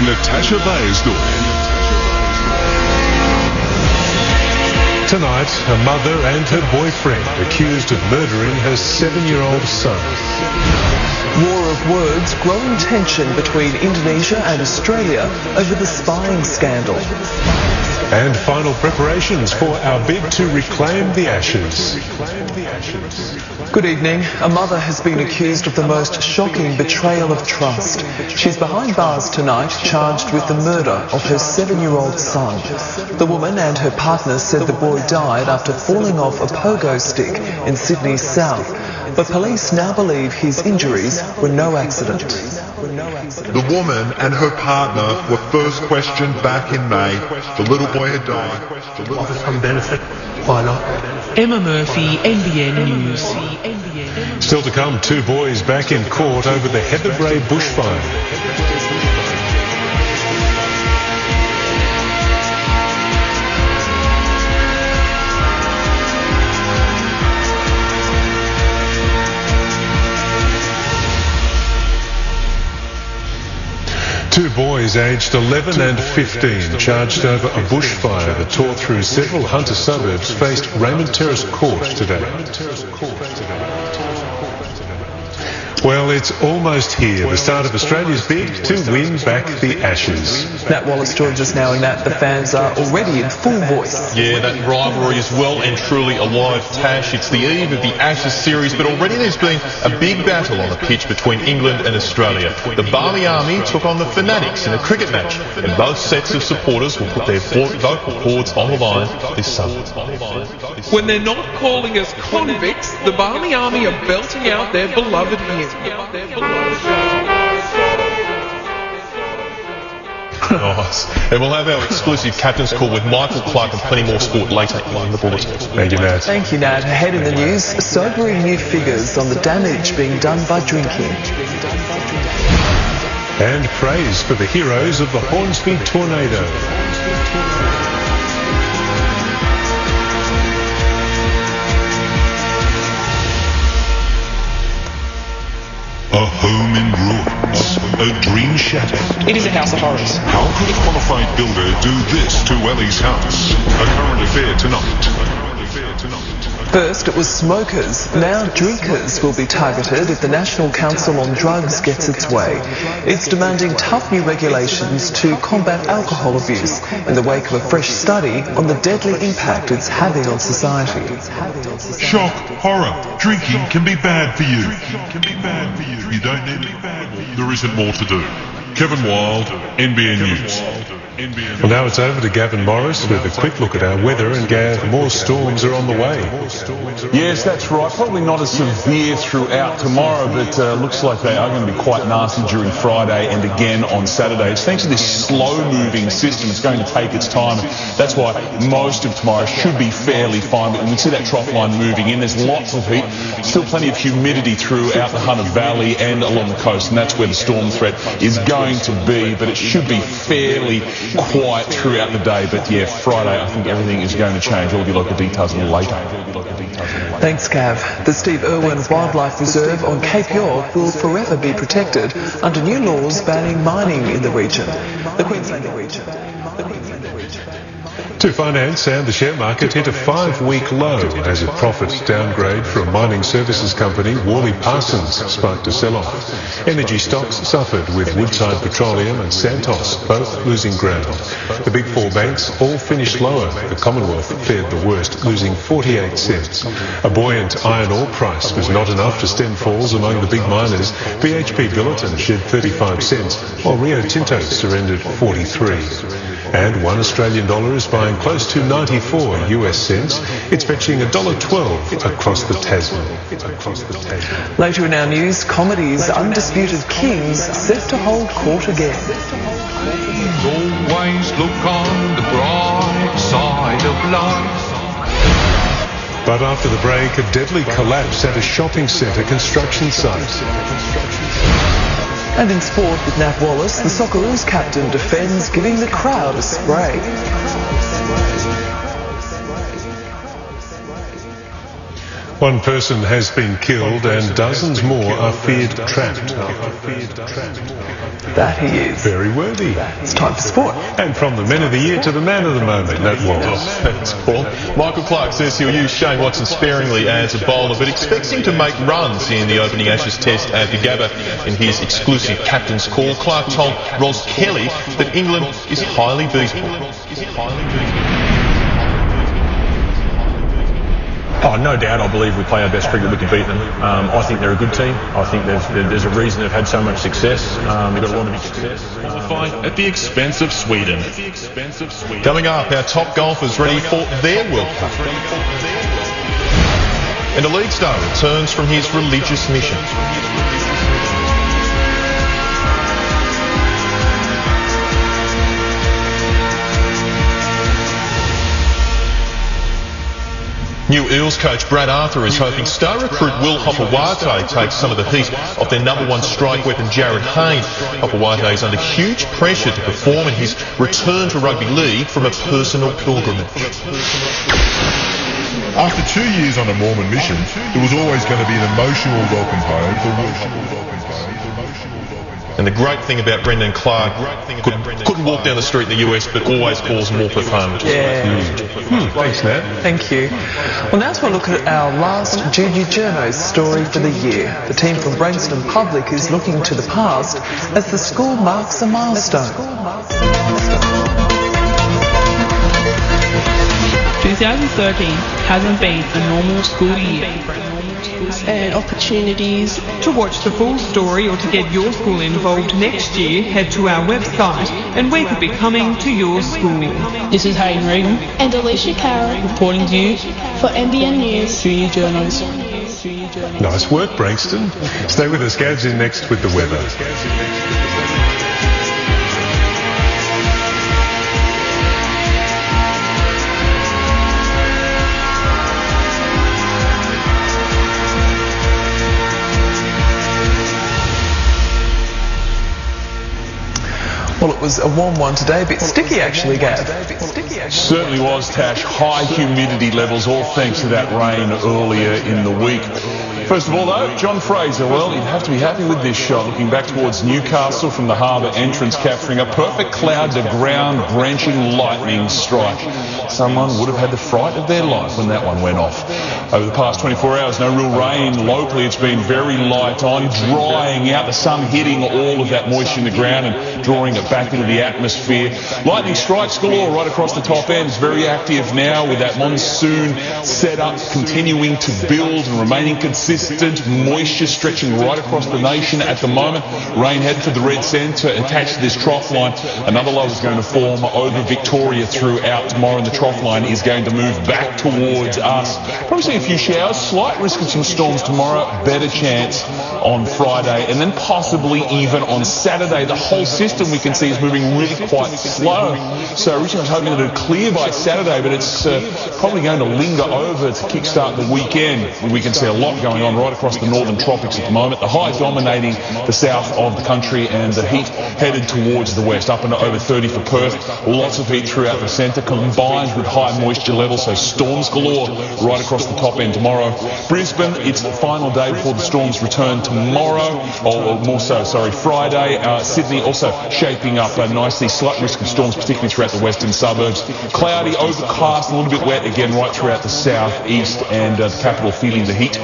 and Natasha Beyersdorf. Tonight, a mother and her boyfriend accused of murdering her 7-year-old son. War of words, growing tension between Indonesia and Australia over the spying scandal. And final preparations for our bid to reclaim the ashes. Good evening. A mother has been accused of the most shocking betrayal of trust. She's behind bars tonight, charged with the murder of her 7-year-old son. The woman and her partner said the boy died after falling off a pogo stick in Sydney's south. But police now believe his injuries were no accident. The woman and her partner were first questioned back in May. The little boy had died. For some benefit, why not? Emma Murphy, NBN News. Still to come, 2 boys back in court over the Heather Brae bushfire. Two boys aged 11 and 15, charged over a bushfire that tore through several Hunter suburbs, faced Raymond Terrace Court today. Well, it's almost here, the start of Australia's bid to win back the Ashes. Nat Wallace joins us now, and Nat, the fans are already in full voice. Yeah, that rivalry is well and truly alive, Tash. It's the eve of the Ashes series, but already there's been a big battle on the pitch between England and Australia. The Barmy Army took on the Fanatics in a cricket match, and both sets of supporters will put their vocal cords on the line this summer. When they're not calling us convicts, the Barmy Army are belting out their beloved hymn. Nice. And we'll have our exclusive captain's call with Michael Clark and plenty more sport later in the bulletin. Thank you, Nat. Thank you, Nat. Ahead in the news, sobering new figures on the damage being done by drinking. And praise for the heroes of the Hornsby tornado. A home in ruins, a dream shattered. It is a house of horrors. How could a qualified builder do this to Ellie's house? A current affair tonight. First, it was smokers. Now drinkers will be targeted if the National Council on Drugs gets its way. It's demanding tough new regulations to combat alcohol abuse in the wake of a fresh study on the deadly impact it's having on society. Shock, horror, drinking can be bad for you. You don't need it. There isn't more to do. Kevin Wild, NBN News. Well, now it's over to Gavin Morris with a quick look at our weather. And Gav, more storms are on the way. Yes, that's right. Probably not as severe throughout tomorrow, but looks like they are going to be quite nasty during Friday and again on Saturday. It's thanks to this slow-moving system. It's going to take its time. That's why most of tomorrow should be fairly fine. But when we see that trough line moving in, there's lots of heat. Still plenty of humidity throughout the Hunter Valley and along the coast, and that's where the storm threat is going to be. But it should be fairly quiet throughout the day. But yeah, Friday, I think everything is going to change. All of your local details a little later. Thanks, Gav. The Steve Irwin Wildlife Reserve on Cape York will forever be protected under new laws banning mining in the region. The Queensland region. To finance and the share market hit a 5-week low as a profit downgrade for a mining services company, Worley Parsons, sparked a sell-off. Energy stocks suffered with Woodside Petroleum and Santos both losing ground. The big 4 banks all finished lower. The Commonwealth fared the worst, losing 48 cents. A buoyant iron ore price was not enough to stem falls among the big miners. BHP Billiton shed 35 cents, while Rio Tinto surrendered 43. And $1 Australian is buying close to 94 US cents. It's fetching $1.12 across the Tasman. Later in our news, comedy's Undisputed Kings set to hold court again. Always look on the bright side of life. But after the break, a deadly collapse at a shopping centre construction site. And in sport with Nat Wallace, the Socceroos captain defends giving the crowd a spray. One person has been killed and dozens more are feared trapped. That he is. Very worthy. It's time for sport. And from the men of the year to the man of the moment, Nat Wallace. Thanks, Paul. Michael Clark says he'll use Shane Watson sparingly as a bowler, but expects him to make runs in the opening Ashes test at the Gabba. In his exclusive captain's call, Clark told Ross Kelly that England is highly beatable. Oh, no doubt. I believe we play our best cricket. We can beat them. I think they're a good team. I think there's a reason they've had so much success. They've got a lot of success. At the expense of Sweden. Coming up, our top golfers ready for their World Cup. And a league star returns from his religious mission. New Eels coach Brad Arthur is hoping star recruit Will Hopewate takes some of the heat off their #1 strike weapon Jared Hayne. Hopewate is under huge pressure to perform in his return to rugby league from a personal pilgrimage. After 2 years on a Mormon mission, there was always going to be an emotional welcome home for Will Hopewate. And the great thing about Brendan Clark, couldn't walk down the street in the US, but always calls Morpeth home. Yeah. Thanks, Nat. Thank you. Well, now to look at our last Junior Journos story for the year. The team from Brainston Public is looking to the past as the school marks a milestone. 2013 hasn't been a normal school year. And opportunities. To watch the full story or to get your school involved next year, head to our website and we could be coming to your school. This is Hayden Regan and Alicia Carroll reporting to you for NBN News Junior Journos. Nice work, Brankston. Stay with us. Gav's in next with the weather. Well, it was a warm one today, a bit sticky actually, Gav. Certainly was, Tash. High humidity levels, all thanks to that rain earlier in the week. First of all, though, John Fraser, well, you'd have to be happy with this shot. Looking back towards Newcastle from the harbour entrance, capturing a perfect cloud-to-ground drenching lightning strike. Someone would have had the fright of their life when that one went off. Over the past 24 hours, no real rain locally. It's been very light on, drying out, the sun hitting all of that moisture in the ground and drawing it back into the atmosphere. Lightning strikes galore right across the top end. It's very active now with that monsoon setup continuing to build and remaining consistent. Moisture stretching right across the nation at the moment. Rain heading for the red centre attached to this trough line. Another low is going to form over Victoria throughout tomorrow, and the trough line is going to move back towards us. Probably see a few showers, slight risk of some storms tomorrow, better chance on Friday, and then possibly even on Saturday. The whole system we can see is moving really quite slow. So originally I was hoping that it would clear by Saturday, but it's probably going to linger over to kickstart the weekend. We can see a lot going on right across the northern tropics at the moment. The high dominating the south of the country and the heat headed towards the west, up into over 30 for Perth. Lots of heat throughout the centre combined with high moisture levels, so storms galore right across the top end tomorrow. Brisbane, it's the final day before the storms return tomorrow, or more so, Friday. Sydney also shaping up nicely. Slight risk of storms, particularly throughout the western suburbs. Cloudy, overcast, a little bit wet again right throughout the south east, and the capital feeling the heat.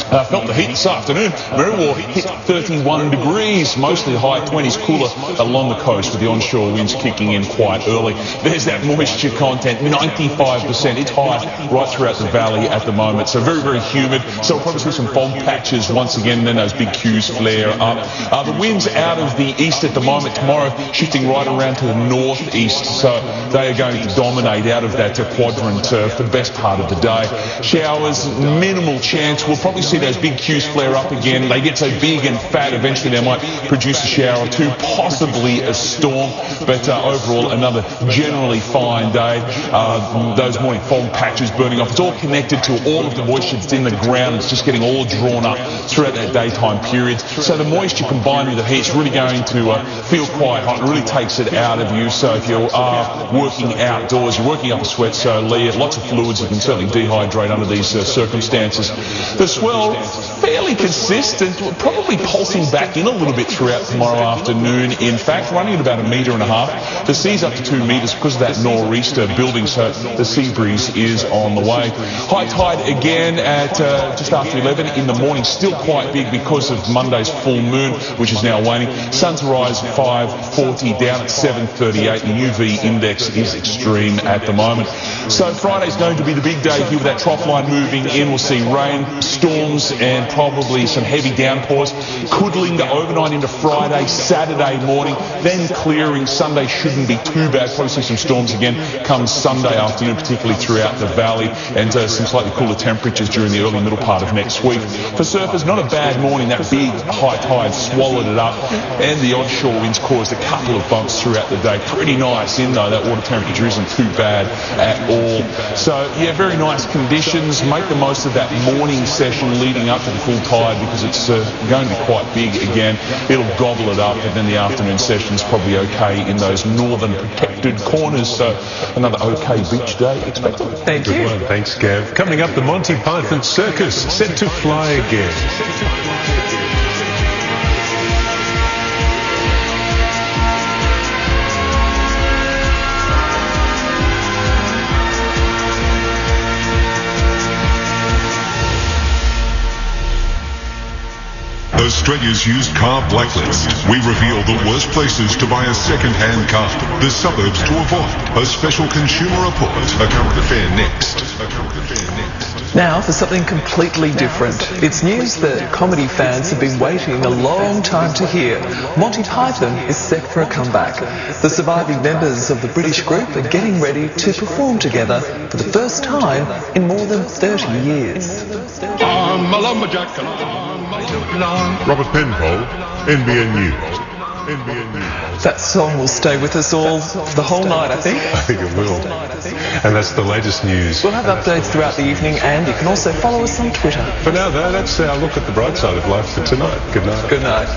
Felt the heat this afternoon. Merriwa hit 31 degrees, mostly high 20s, cooler along the coast with the onshore winds kicking in quite early. There's that moisture content, 95%. It's high right throughout the valley at the moment, so very, very humid. So we'll probably see some fog patches once again, and then those big queues flare up. The winds out of the east at the moment, tomorrow shifting right around to the northeast, so they are going to dominate out of that quadrant for the best part of the day. Showers, minimal chance. We'll probably see those big queues flare up again. They get so big and fat, eventually they might produce a shower or two, possibly a storm, but overall another generally fine day. Those morning fog patches burning off, it's all connected to all of the moisture that's in the ground. It's just getting all drawn up throughout that daytime period. So the moisture combined with the heat is really going to feel quite hot. on. It really takes it out of you. So if you are working outdoors, you're working up a sweat, so Leah, lots of fluids, you can certainly dehydrate under these circumstances. The swell, fairly consistent, probably pulsing back in a little bit throughout tomorrow afternoon. In fact, running at about 1.5 meters. The sea's up to 2 meters because of that nor'easter building, so the sea breeze is on the way. High tide again at just after 11 in the morning, still quite big because of Monday's full moon, which is now waning. Sun to rise 5:40, down at 7:38. The UV index is extreme at the moment. So Friday's going to be the big day here with that trough line moving in. We'll see rain, storms and probably some heavy downpours. Could linger overnight into Friday, Saturday morning, then clearing. Sunday shouldn't be too bad. Probably see some storms again come Sunday afternoon, particularly throughout the valley, and some slightly cooler temperatures during the early middle part of next week. For surfers, not a bad morning. That big high tide swallowed it up, and the onshore winds caused a couple of bumps throughout the day. Pretty nice in though. That water temperature isn't too bad at all. So yeah, very nice conditions. Make the most of that morning session leading up to the full tide, because it's going to be quite big again. It'll gobble it up, and then the afternoon session's probably okay in those northern protected corners. So another okay beach day expected. Thank you. Good one. Thanks, Gav. Coming up, the Monty Python Circus set to fly again. Australia's used car blacklist. We reveal the worst places to buy a second-hand car, the suburbs to avoid. A special consumer report. A current affair next. Now for something completely different. It's news that comedy fans have been waiting a long time to hear. Monty Python is set for a comeback. The surviving members of the British group are getting ready to perform together for the first time in more than 30 years. I'm a lumberjack. Robert Penfold, NBN News. NBN News. That song will stay with us all for the whole night, I think. I think it will. And that's the latest news. We'll have updates throughout the evening, and you can also follow us on Twitter. For now, though, that's our look at the bright side of life for tonight. Good night. Good night.